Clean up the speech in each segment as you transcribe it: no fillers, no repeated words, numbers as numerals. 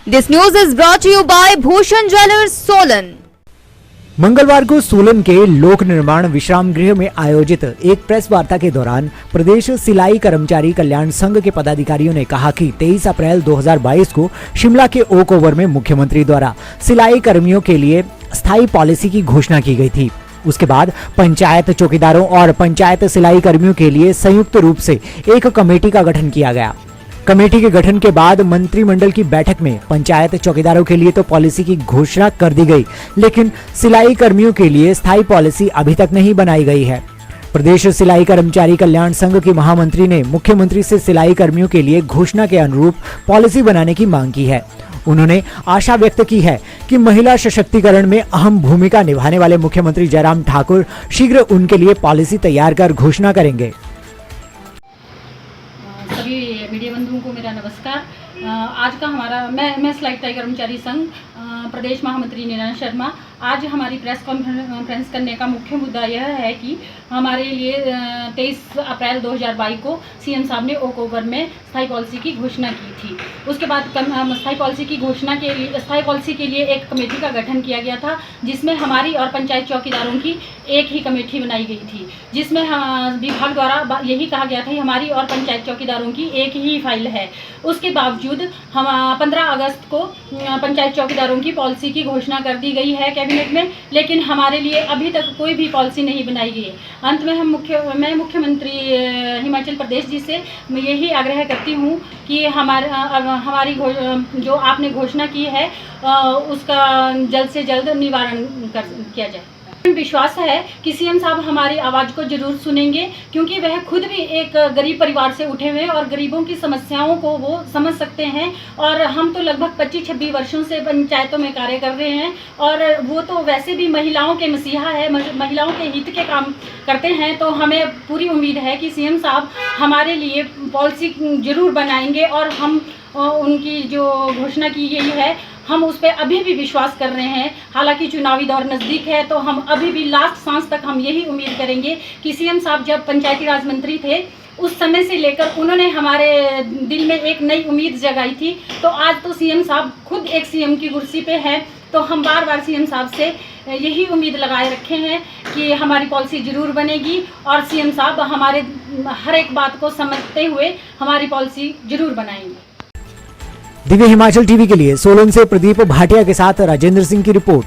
This news is brought to you by Bhushan Jewellers, Solan. मंगलवार को सोलन के लोक निर्माण विश्राम गृह में आयोजित एक प्रेस वार्ता के दौरान प्रदेश सिलाई कर्मचारी कल्याण संघ के पदाधिकारियों ने कहा कि 23 अप्रैल 2022 को शिमला के ओक ओवर में मुख्यमंत्री द्वारा सिलाई कर्मियों के लिए स्थायी पॉलिसी की घोषणा की गई थी। उसके बाद पंचायत चौकीदारों और पंचायत सिलाई कर्मियों के लिए संयुक्त रूप से एक कमेटी का गठन किया गया। कमेटी के गठन के बाद मंत्रिमंडल की बैठक में पंचायत चौकीदारों के लिए तो पॉलिसी की घोषणा कर दी गई, लेकिन सिलाई कर्मियों के लिए स्थायी पॉलिसी अभी तक नहीं बनाई गई है। प्रदेश सिलाई कर्मचारी कल्याण संघ की महामंत्री ने मुख्यमंत्री से सिलाई कर्मियों के लिए घोषणा के अनुरूप पॉलिसी बनाने की मांग की है। उन्होंने आशा व्यक्त की है कि महिला सशक्तिकरण में अहम भूमिका निभाने वाले मुख्यमंत्री जयराम ठाकुर शीघ्र उनके लिए पॉलिसी तैयार कर घोषणा करेंगे। सभी मीडिया बंधुओं को मेरा नमस्कार। आज का हमारा मैं सिलाई कर्मचारी संघ प्रदेश महामंत्री नीना शर्मा, आज हमारी प्रेस कॉन्फ्रेंस करने का मुख्य मुद्दा यह है कि हमारे लिए 23 अप्रैल 2022 को सीएम साहब ने ओक ओवर में स्थायी पॉलिसी की घोषणा की थी। उसके बाद स्थायी पॉलिसी के लिए एक कमेटी का गठन किया गया था, जिसमें हमारी और पंचायत चौकीदारों की एक ही कमेटी बनाई गई थी, जिसमें विभाग द्वारा यही कहा गया था कि हमारी और पंचायत चौकीदारों की एक ही फाइल है। उसके बावजूद हम 15 अगस्त को पंचायत चौकीदारों की पॉलिसी की घोषणा कर दी गई है कैबिनेट में, लेकिन हमारे लिए अभी तक कोई भी पॉलिसी नहीं बनाई गई है। अंत में मैं मुख्यमंत्री हिमाचल प्रदेश जी से यही आग्रह करती हूँ कि हमारी जो आपने घोषणा की है उसका जल्द से जल्द निवारण किया जाए। विश्वास है कि सीएम साहब हमारी आवाज़ को जरूर सुनेंगे, क्योंकि वह खुद भी एक गरीब परिवार से उठे हुए और गरीबों की समस्याओं को वो समझ सकते हैं। और हम तो लगभग 25-26 वर्षों से पंचायतों में कार्य कर रहे हैं, और वो तो वैसे भी महिलाओं के मसीहा है, महिलाओं के हित के काम करते हैं। तो हमें पूरी उम्मीद है कि सीएम साहब हमारे लिए पॉलिसी जरूर बनाएंगे, और हम उनकी जो घोषणा की गई है हम उस पर अभी भी विश्वास कर रहे हैं। हालांकि चुनावी दौर नज़दीक है, तो हम अभी भी लास्ट सांस तक हम यही उम्मीद करेंगे कि सीएम साहब जब पंचायती राज मंत्री थे उस समय से लेकर उन्होंने हमारे दिल में एक नई उम्मीद जगाई थी। तो आज तो सीएम साहब खुद एक सीएम की कुर्सी पे है, तो हम बार बार सीएम साहब से यही उम्मीद लगाए रखे हैं कि हमारी पॉलिसी ज़रूर बनेगी, और सीएम साहब हमारे हर एक बात को समझते हुए हमारी पॉलिसी ज़रूर बनाएंगे। दिव्य हिमाचल टीवी के लिए सोलन से प्रदीप भाटिया के साथ राजेंद्र सिंह की रिपोर्ट।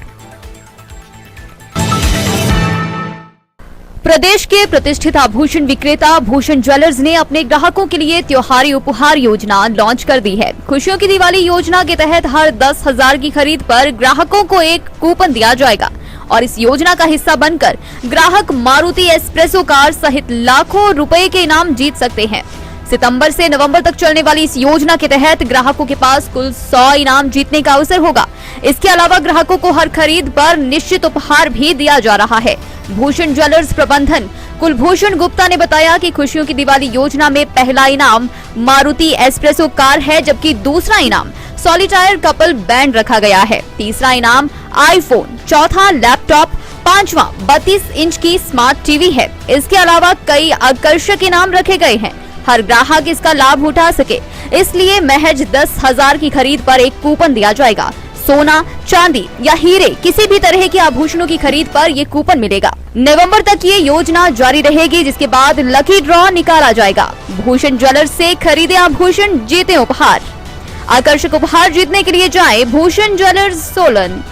प्रदेश के प्रतिष्ठित आभूषण विक्रेता भूषण ज्वेलर्स ने अपने ग्राहकों के लिए त्योहारी उपहार योजना लॉन्च कर दी है। खुशियों की दिवाली योजना के तहत हर 10,000 की खरीद पर ग्राहकों को एक कूपन दिया जाएगा, और इस योजना का हिस्सा बनकर ग्राहक मारुति एस्प्रेसो कार सहित लाखों रुपए के इनाम जीत सकते हैं। सितंबर से नवंबर तक चलने वाली इस योजना के तहत ग्राहकों के पास कुल 100 इनाम जीतने का अवसर होगा। इसके अलावा ग्राहकों को हर खरीद पर निश्चित उपहार भी दिया जा रहा है। भूषण ज्वेलर्स प्रबंधन कुलभूषण गुप्ता ने बताया कि खुशियों की दिवाली योजना में पहला इनाम मारुति एस्प्रेसो कार है, जबकि दूसरा इनाम सॉलिटायर कपल बैंड रखा गया है। तीसरा इनाम आईफोन, चौथा लैपटॉप, पांचवा 32 इंच की स्मार्ट टीवी है। इसके अलावा कई आकर्षक इनाम रखे गए हैं। हर ग्राहक इसका लाभ उठा सके, इसलिए महज 10,000 की खरीद पर एक कूपन दिया जाएगा। सोना, चांदी या हीरे किसी भी तरह के आभूषणों की खरीद पर ये कूपन मिलेगा। नवंबर तक ये योजना जारी रहेगी, जिसके बाद लकी ड्रॉ निकाला जाएगा। भूषण ज्वेलर्स से खरीदे आभूषण, जीते उपहार। आकर्षक उपहार जीतने के लिए जाएं भूषण ज्वेलर्स, सोलन।